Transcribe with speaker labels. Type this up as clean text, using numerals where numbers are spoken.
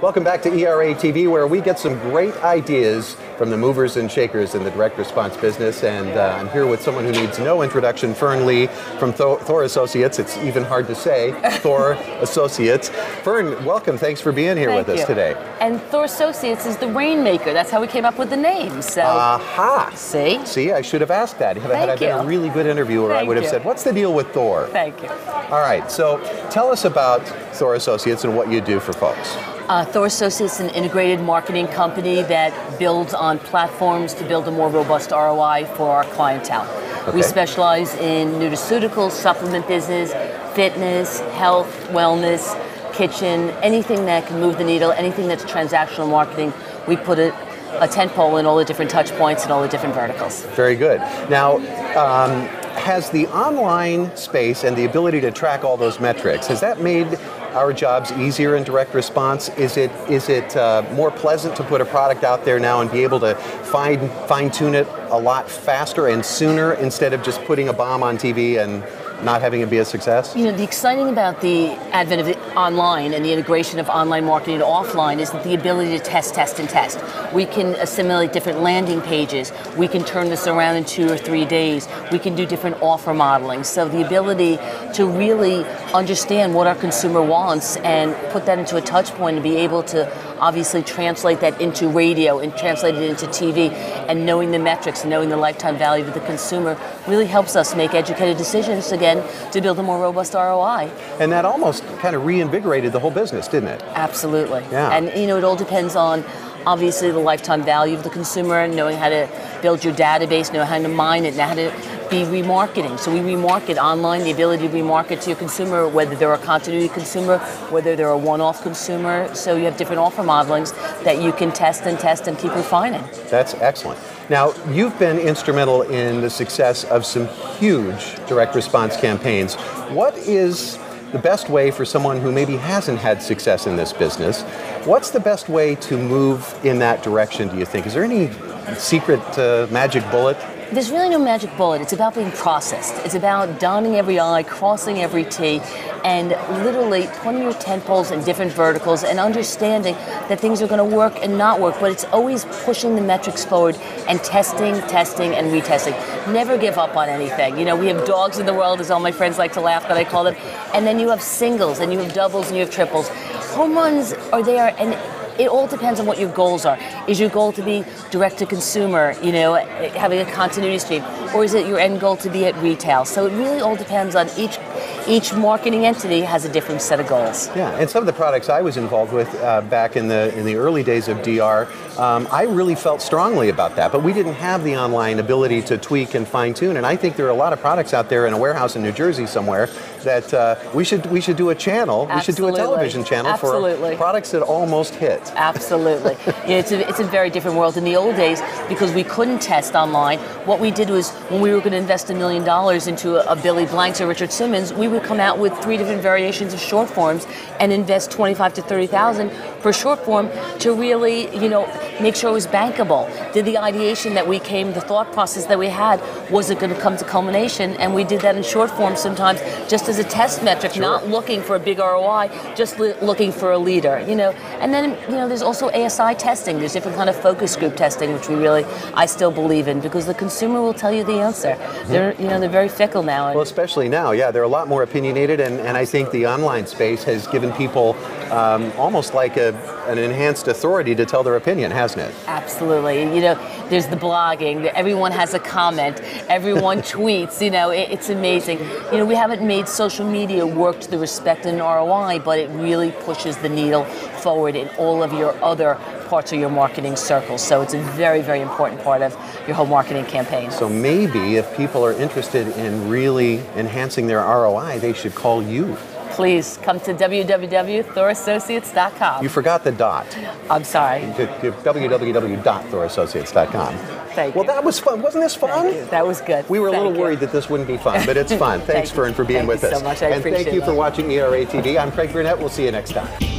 Speaker 1: Welcome back to ERAtv, where we get some great ideas from the movers and shakers in the direct response business. And I'm here with someone who needs no introduction, Fern Lee from Thor Associates. It's even hard to say, Thor Associates. Fern, welcome. Thanks for being here with us today.
Speaker 2: And Thor Associates is the rainmaker. That's how we came up with the name. So.
Speaker 1: Aha!
Speaker 2: See,
Speaker 1: I should have asked that. Had I been a really good interviewer, I would have said, what's the deal with Thor?
Speaker 2: Thank you.
Speaker 1: All right, so tell us about Thor Associates and what you do for folks.
Speaker 2: Thor Associates is an integrated marketing company that builds on platforms to build a more robust ROI for our clientele. Okay. We specialize in nutraceuticals, supplement business, fitness, health, wellness, kitchen, anything that can move the needle, anything that's transactional marketing. We put a tentpole in all the different touch points and all the different verticals.
Speaker 1: Very good. Now, has the online space and the ability to track all those metrics, has that made our jobs easier in direct response? Is it more pleasant to put a product out there now and be able to fine-tune it a lot faster and sooner instead of just putting a bomb on TV and not having it be a success?
Speaker 2: You know, the exciting about the advent of online and the integration of online marketing to offline is that the ability to test. We can assimilate different landing pages. We can turn this around in 2 or 3 days. We can do different offer modeling. So the ability to really understand what our consumer wants and put that into a touch point and be able to obviously translate that into radio and translate it into TV, and knowing the metrics and knowing the lifetime value of the consumer really helps us make educated decisions again to build a more robust ROI.
Speaker 1: And that almost kind of reinvigorated the whole business, didn't it?
Speaker 2: Absolutely.
Speaker 1: Yeah.
Speaker 2: And you know, it all depends on obviously the lifetime value of the consumer, knowing how to build your database, know how to mine it, know how to be remarketing. So we remarket online, the ability to remarket to your consumer, whether they're a continuity consumer, whether they're a one-off consumer. So you have different offer modelings that you can test and keep refining.
Speaker 1: That's excellent. Now, you've been instrumental in the success of some huge direct response campaigns. What is the best way for someone who maybe hasn't had success in this business? What's the best way to move in that direction, do you think? Is there any secret magic bullet?
Speaker 2: There's really no magic bullet. It's about being processed. It's about dotting every I, crossing every T, and literally putting your tentpoles in different verticals and understanding that things are going to work and not work, but it's always pushing the metrics forward and testing, and retesting. Never give up on anything. You know, we have dogs in the world, as all my friends like to laugh that I call them, and then you have singles, and you have doubles, and you have triples. Home runs are there, and it all depends on what your goals are. Is your goal to be direct to consumer, you know, having a continuity stream, or is it your end goal to be at retail? So it really all depends on each marketing entity has a different set of goals.
Speaker 1: Yeah, and some of the products I was involved with back in the early days of DR, I really felt strongly about that, but we didn't have the online ability to tweak and fine tune. And I think there are a lot of products out there in a warehouse in New Jersey somewhere that we should do a channel.
Speaker 2: Absolutely.
Speaker 1: We should do a television channel for products that almost hit.
Speaker 2: Absolutely. You know, it's a very different world. In the old days, because we couldn't test online, what we did was when we were going to invest $1 million into a Billy Blanks or Richard Simmons, we would come out with 3 different variations of short forms and invest $25,000 to $30,000 per short form to really, you know, make sure it was bankable. Did the ideation that we came, the thought process that we had, was it going to come to culmination? And we did that in short form sometimes just as a test metric,
Speaker 1: Sure.
Speaker 2: Not looking for a big ROI, just looking for a leader, you know. And then, you know, there's also ASI testing. There's different kind of focus group testing, which I still believe in, because the consumer will tell you the answer. Mm-hmm. They're very fickle now.
Speaker 1: Well, especially now, yeah, they're a lot more opinionated, and I think the online space has given people almost like an enhanced authority to tell their opinion, hasn't it?
Speaker 2: Absolutely. You know, there's the blogging. Everyone has a comment. Everyone tweets. You know, it's amazing. You know, we haven't made social media work to the respect and ROI, but it really pushes the needle forward in all of your other parts of your marketing circles. So it's a very, very important part of your whole marketing campaign.
Speaker 1: So maybe if people are interested in really enhancing their ROI, they should call you.
Speaker 2: Please come to www.thorassociates.com.
Speaker 1: You forgot the dot.
Speaker 2: I'm sorry.
Speaker 1: www.thorassociates.com.
Speaker 2: Thank you.
Speaker 1: Well, that was fun. Wasn't this fun?
Speaker 2: Thank you. That was good.
Speaker 1: We were a little worried that this wouldn't be fun, but it's fun. Thanks, Fern, for being with us.
Speaker 2: Thank you so much. I appreciate it.
Speaker 1: And thank you for watching ERAtv. I'm Craig Burnett. We'll see you next time.